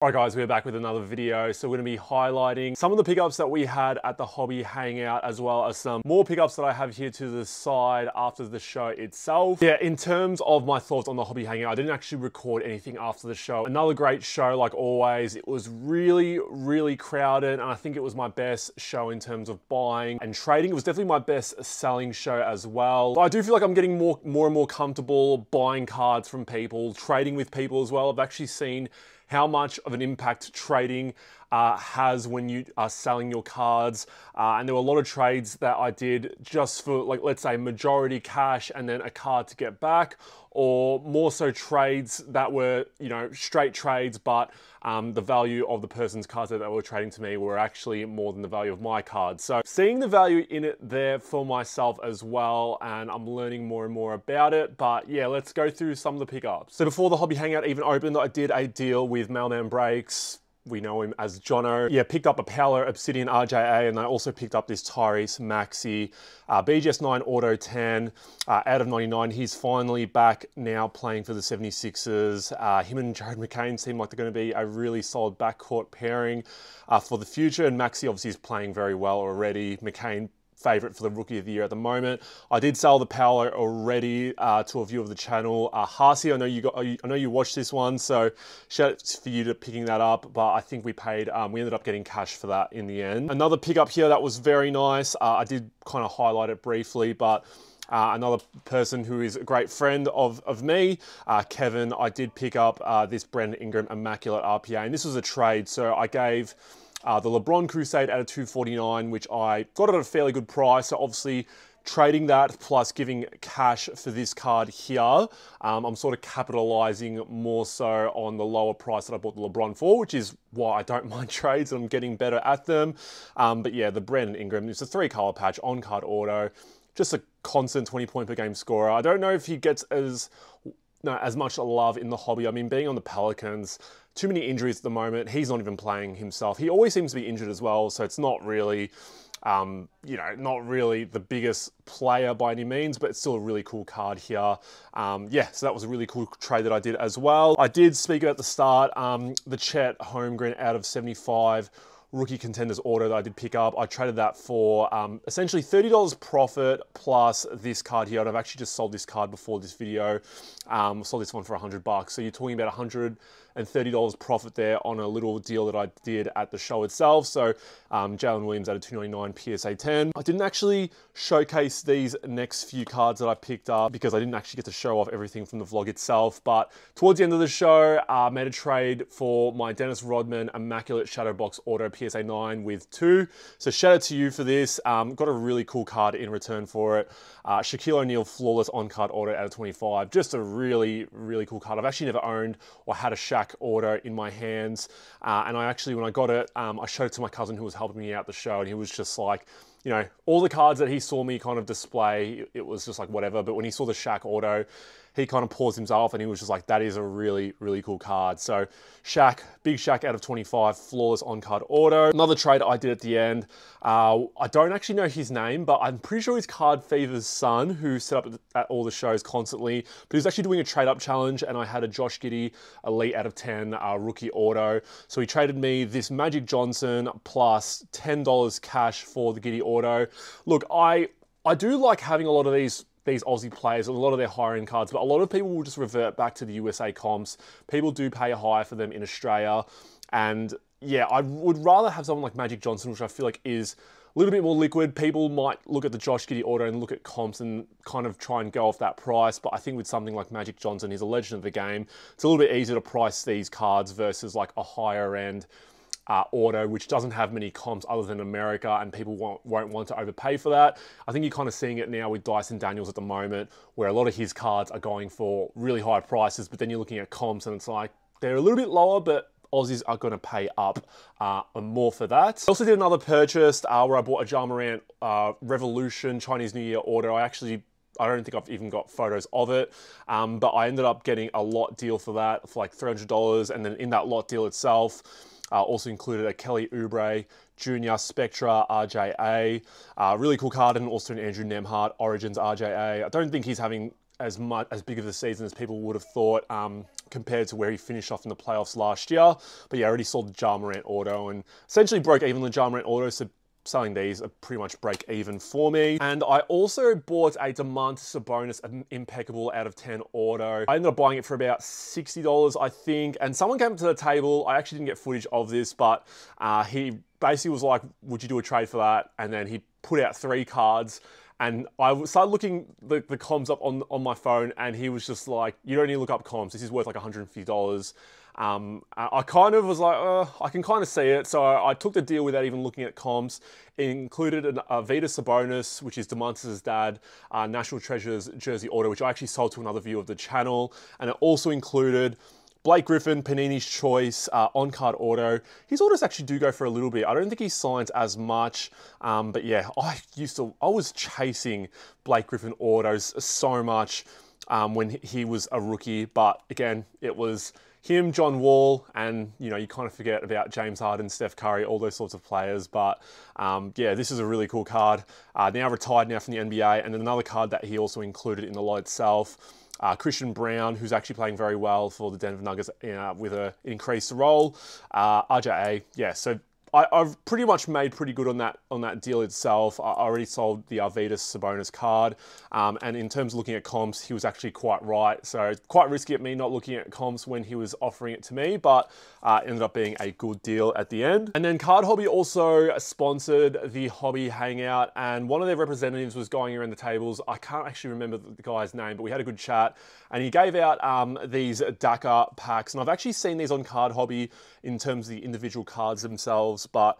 Alright guys, we're back with another video. So we're going to be highlighting some of the pickups that we had at the Hobby Hangout, as well as some more pickups that I have here to the side after the show itself. Yeah, in terms of my thoughts on the Hobby Hangout, I didn't actually record anything after the show. Another great show like always. It was really crowded, and I think it was my best show in terms of buying and trading. It was definitely my best selling show as well. But I do feel like I'm getting more and more comfortable buying cards from people, trading with people as well. I've actually seen how much of an impact trading has when you are selling your cards. And there were a lot of trades that I did just for, like, let's say majority cash and then a card to get back, or more so trades that were, you know, straight trades, but the value of the person's cards that they were trading to me were actually more than the value of my cards. So seeing the value in it there for myself as well, and I'm learning more and more about it. But yeah, let's go through some of the pickups. So before the Hobby Hangout even opened, I did a deal with Mailman Breaks. We know him as Jono. Yeah, picked up a Paolo Obsidian RJA, and I also picked up this Tyrese Maxey BGS 9 Auto 10 out of 99. He's finally back now playing for the 76ers. Him and Jared McCain seem like they're going to be a really solid backcourt pairing for the future, and Maxey obviously is playing very well already. McCain, favorite for the Rookie of the Year at the moment. I did sell the Paolo already to a viewer of the channel. Hasi, I know you watched this one, so shout out for you to picking that up. But I think we ended up getting cash for that in the end. Another pickup here that was very nice. I did kind of highlight it briefly, but another person who is a great friend of me, Kevin, I did pick up this Brandon Ingram Immaculate RPA, and this was a trade. So I gave the LeBron Crusade out of 249, which I got at a fairly good price. So obviously trading that plus giving cash for this card here, I'm sort of capitalizing more so on the lower price that I bought the LeBron for, which is why I don't mind trades and I'm getting better at them. But yeah, the Brandon Ingram, it's a 3-color patch, on-card auto, just a constant 20-point per game scorer. I don't know if he gets as much love in the hobby. I mean, being on the Pelicans, too many injuries at the moment. He's not even playing himself. He always seems to be injured as well, so it's not really, you know, not really the biggest player by any means, but it's still a really cool card here. Yeah, so that was a really cool trade that I did as well. I did speak about at the start, the Chet Holmgren out of 75 Rookie Contenders Auto that I did pick up. I traded that for essentially $30 profit plus this card here. And I've actually just sold this card before this video. Sold this one for $100. So you're talking about $130 profit there on a little deal that I did at the show itself. So Jalen Williams out of 299 PSA 10. I didn't actually showcase these next few cards that I picked up because I didn't actually get to show off everything from the vlog itself. But towards the end of the show, I made a trade for my Dennis Rodman Immaculate Shadow Box Auto PSA 9 with 2. So shout out to you for this. Got a really cool card in return for it. Shaquille O'Neal Flawless On-Card Auto out of 25. Just a really cool card. I've actually never owned or had a Shaq auto in my hands. And I actually, when I got it, I showed it to my cousin who was helping me out the show, and he was just like, you know, all the cards that he saw me kind of display, it was just like whatever. But when he saw the Shaq auto, he kind of paused himself and he was just like, that is a really cool card. So Shaq, big Shaq out of 25, flawless on-card auto. Another trade I did at the end. I don't actually know his name, but I'm pretty sure he's Card Fever's son, who set up at all the shows constantly. But he was actually doing a trade-up challenge, and I had a Josh Giddey Elite out of 10 rookie auto. So he traded me this Magic Johnson plus $10 cash for the Giddey auto. Look, I do like having a lot of these Aussie players, a lot of their higher end cards, but a lot of people will just revert back to the USA comps. People do pay higher for them in Australia. And yeah, I would rather have someone like Magic Johnson, which I feel like is a little bit more liquid. People might look at the Josh Giddey auto and look at comps and kind of try and go off that price. But I think with something like Magic Johnson, he's a legend of the game. It's a little bit easier to price these cards versus like a higher end auto, which doesn't have many comps other than America, and people won't want to overpay for that. I think you're kind of seeing it now with Dyson Daniels at the moment, where a lot of his cards are going for really high prices, but then you're looking at comps and it's like, they're a little bit lower, but Aussies are going to pay up more for that. I also did another purchase where I bought a Ja Morant Revolution Chinese New Year auto. I don't think I've even got photos of it, but I ended up getting a lot deal for that for like $300, and then in that lot deal itself, also included a Kelly Oubre Jr. Spectra RJA, really cool card, and also an Andrew Nemhart Origins RJA. I don't think he's having as big of a season as people would have thought compared to where he finished off in the playoffs last year. But yeah, I already sold the Ja Morant auto and essentially broke even the Ja Morant auto, so selling these are pretty much break even for me. And I also bought a Domantas Sabonis impeccable out of 10 auto. I ended up buying it for about $60, I think. And someone came to the table. I actually didn't get footage of this, but he basically was like, would you do a trade for that? And then he put out 3 cards. And I started looking the comms up on my phone, and he was just like, you don't need to look up comms. This is worth like $150. I kind of was like, I can kind of see it. So I took the deal without even looking at comps. It included a Vitas Sabonis, which is Domantas' dad, National Treasures jersey auto, which I actually sold to another viewer of the channel. And it also included Blake Griffin, Panini's Choice, on-card auto. His autos actually do go for a little bit. I don't think he signs as much, but yeah, I was chasing Blake Griffin autos so much when he was a rookie. But again, it was him, John Wall, and you kind of forget about James Harden, Steph Curry, all those sorts of players. But yeah, this is a really cool card. Now retired now from the NBA, and then another card that he also included in the lot itself. Christian Brown, who's actually playing very well for the Denver Nuggets with an increased role. RJA, yeah, so I've pretty much made pretty good on that deal itself. I already sold the Arvidas Sabonis card, and in terms of looking at comps, he was actually quite right. So quite risky at me not looking at comps when he was offering it to me, but ended up being a good deal at the end. And then Card Hobby also sponsored the Hobby Hangout, and one of their representatives was going around the tables. I can't actually remember the guy's name, but we had a good chat, and he gave out these Dakar packs, and I've actually seen these on Card Hobby in terms of the individual cards themselves, but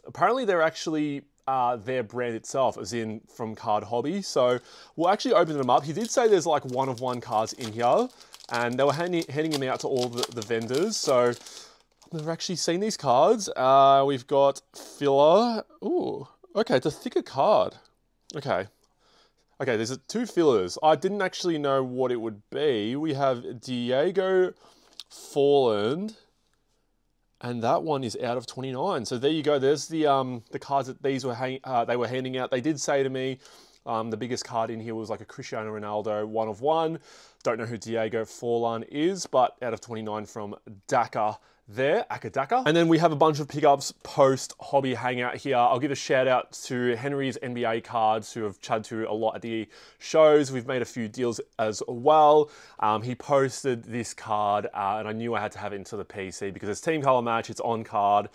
apparently they're actually their brand itself, as in from Card Hobby. So we'll actually open them up. He did say there's like one-of-one cards in here, and they were handing them out to all the vendors. So I've never actually seen these cards. We've got filler. Ooh, okay, it's a thicker card. Okay, there's 2 fillers. I didn't actually know what it would be. We have Diego Forland, and that one is out of 29. So there you go. There's the cards that these were they were handing out. They did say to me the biggest card in here was like a Cristiano Ronaldo 1-of-1. Don't know who Diego Forlan is, but out of 29 from Dakar there, Akadaka. And then we have a bunch of pickups post Hobby Hangout here. I'll give a shout out to Henry's NBA cards, who have chatted to a lot at the shows. We've made a few deals as well. He posted this card, and I knew I had to have it into the PC because it's team color match, it's on card,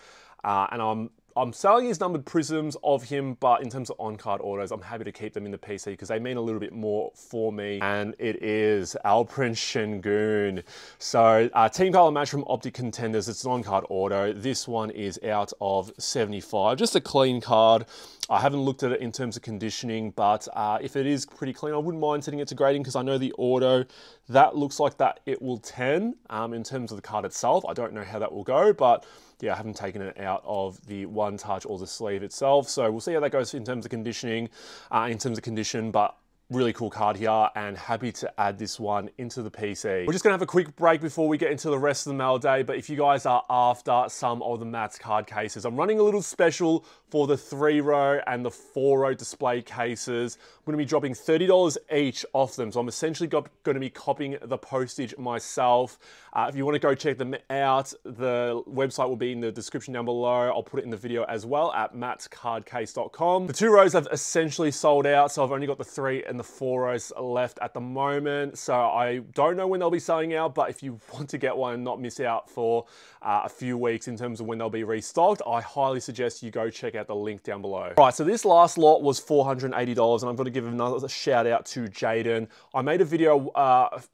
and I'm selling his numbered prisms of him, but in terms of on-card autos, I'm happy to keep them in the PC because they mean a little bit more for me. And it is Alperen Şengün. So team color match from Optic Contenders. It's an on-card auto. This one is out of 75. Just a clean card. I haven't looked at it in terms of conditioning, but if it is pretty clean, I wouldn't mind setting it to grading because I know the auto, that looks like that it will 10 in terms of the card itself. I don't know how that will go, but yeah, I haven't taken it out of the one touch or the sleeve itself. So we'll see how that goes in terms of conditioning, in terms of condition, but really cool card here, and happy to add this one into the PC. We're just gonna have a quick break before we get into the rest of the mail day, but if you guys are after some of the Matt's card cases, I'm running a little special for the 3-row and the 4-row display cases. I'm gonna be dropping $30 each off them, so I'm essentially gonna be copying the postage myself. If you wanna go check them out, the website will be in the description down below. I'll put it in the video as well at mattscardcase.com. The 2 rows have essentially sold out, so I've only got the 3 and the 4 rows left at the moment. So I don't know when they'll be selling out, but if you want to get one and not miss out for a few weeks in terms of when they'll be restocked, I highly suggest you go check out the link down below. All right, so this last lot was $480, and I'm going to give another shout out to Jaden. I made a video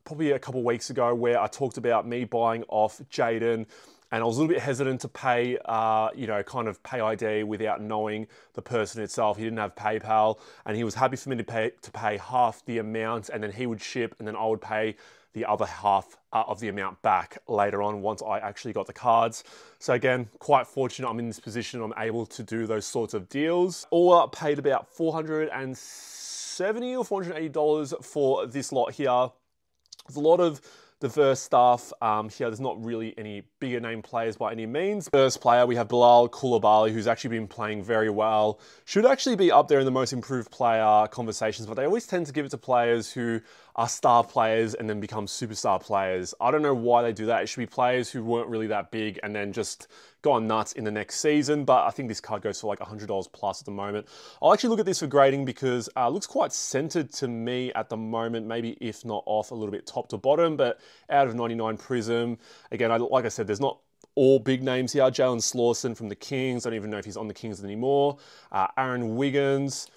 probably a couple weeks ago where I talked about me buying off Jaden, and I was a little bit hesitant to pay, kind of pay ID without knowing the person itself. He didn't have PayPal, and he was happy for me to pay half the amount, and then he would ship, and then I would pay the other half of the amount back later on once I actually got the cards. So again, quite fortunate I'm in this position. I'm able to do those sorts of deals. All up, paid about $470 or $480 for this lot here. There's a lot of diverse stuff. Here, there's not really any bigger name players by any means. First player, we have Bilal Koulibaly, who's actually been playing very well. Should actually be up there in the most improved player conversations, but they always tend to give it to players who are star players and then become superstar players. I don't know why they do that. It should be players who weren't really that big and then just gone nuts in the next season, but I think this card goes for like $100 plus at the moment. I'll actually look at this for grading because it looks quite centered to me at the moment, maybe if not off a little bit top to bottom, but out of 99 Prism. Again, like I said, there's not all big names here. Jalen Slawson from the Kings. I don't even know if he's on the Kings anymore. Aaron Wiggins,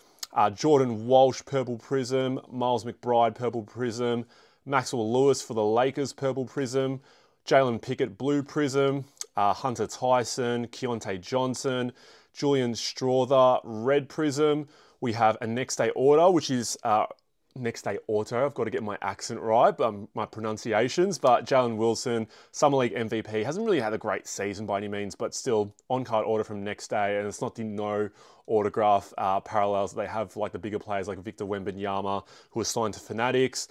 Jordan Walsh, Purple Prism, Miles McBride, Purple Prism, Maxwell Lewis for the Lakers, Purple Prism, Jalen Pickett, Blue Prism, Hunter Tyson, Keontae Johnson, Julian Strawther, Red Prism. We have a next day order, which is next day auto. I've got to get my accent right, my pronunciations, but Jalen Wilson, Summer League MVP, hasn't really had a great season by any means, but still on-card order from next day, and it's not the no autograph parallels that they have like the bigger players like Victor Wembanyama, who are signed to Fanatics.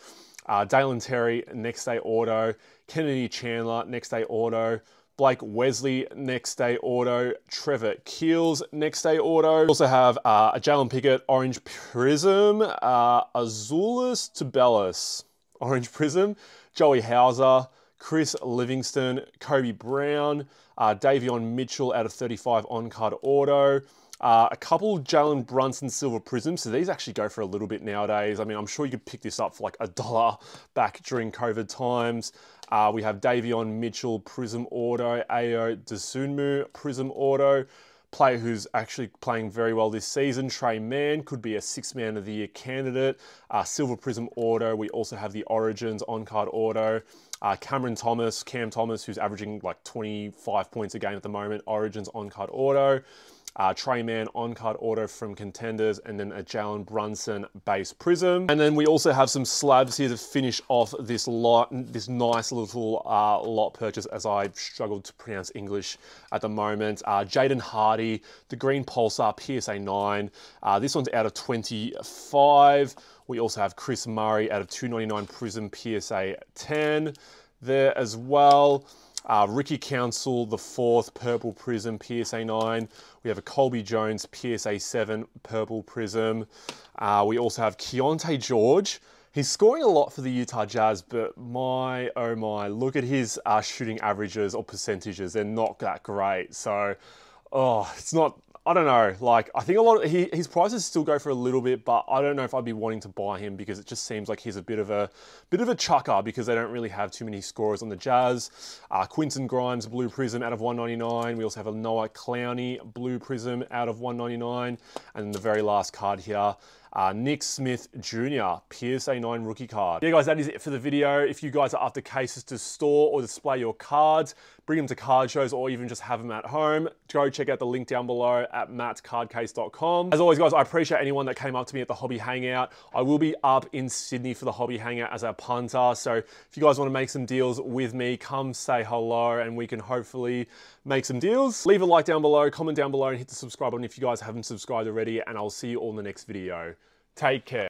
Dalen Terry, next day auto. Kennedy Chandler, next day auto. Blake Wesley, next day auto. Trevor Keels, next day auto. We also have a Jalen Pickett, Orange Prism. Azulis Tubelis, Orange Prism. Joey Hauser, Chris Livingston, Kobe Brown, Davion Mitchell out of 35 on-card auto. A couple Jalen Brunson Silver Prisms, so these actually go for a little bit nowadays. I mean, I'm sure you could pick this up for like $1 back during COVID times. We have Davion Mitchell Prism Auto, Ayo Dosunmu Prism Auto. Player who's actually playing very well this season, Trey Mann, could be a 6th Man of the Year candidate. Silver Prism Auto. We also have the Origins on-card auto. Cam Thomas, who's averaging like 25 points a game at the moment, Origins on-card auto. Trey Mann on-card auto from Contenders, and then a Jalen Brunson base Prism. And then we also have some slabs here to finish off this lot, this nice little lot purchase, as I struggled to pronounce English at the moment. Jaden Hardy, the Green Pulsar PSA 9. This one's out of 25. We also have Chris Murray out of 299 Prism PSA 10 there as well. Ricky Council, the 4th Purple Prism PSA 9. We have a Colby Jones PSA 7 Purple Prism. We also have Keontae George. He's scoring a lot for the Utah Jazz, but my, oh my, look at his shooting averages or percentages. They're not that great. So, it's not, I don't know. Like, I think a lot of his prices still go for a little bit, but I don't know if I'd be wanting to buy him because it just seems like he's a bit of a chucker because they don't really have too many scorers on the Jazz. Quinton Grimes Blue Prism out of 199. We also have a Noah Clowney Blue Prism out of 199, and then the very last card here, Nick Smith Jr. PSA 9 rookie card. Yeah, guys, that is it for the video. If you guys are after cases to store or display your cards, bring them to card shows, or even just have them at home, go check out the link down below at mattscardcase.com. As always, guys, I appreciate anyone that came up to me at the Hobby Hangout. I will be up in Sydney for the Hobby Hangout as a punter, so if you guys want to make some deals with me, come say hello and we can hopefully make some deals. Leave a like down below, comment down below, and hit the subscribe button if you guys haven't subscribed already, and I'll see you all in the next video. Take care.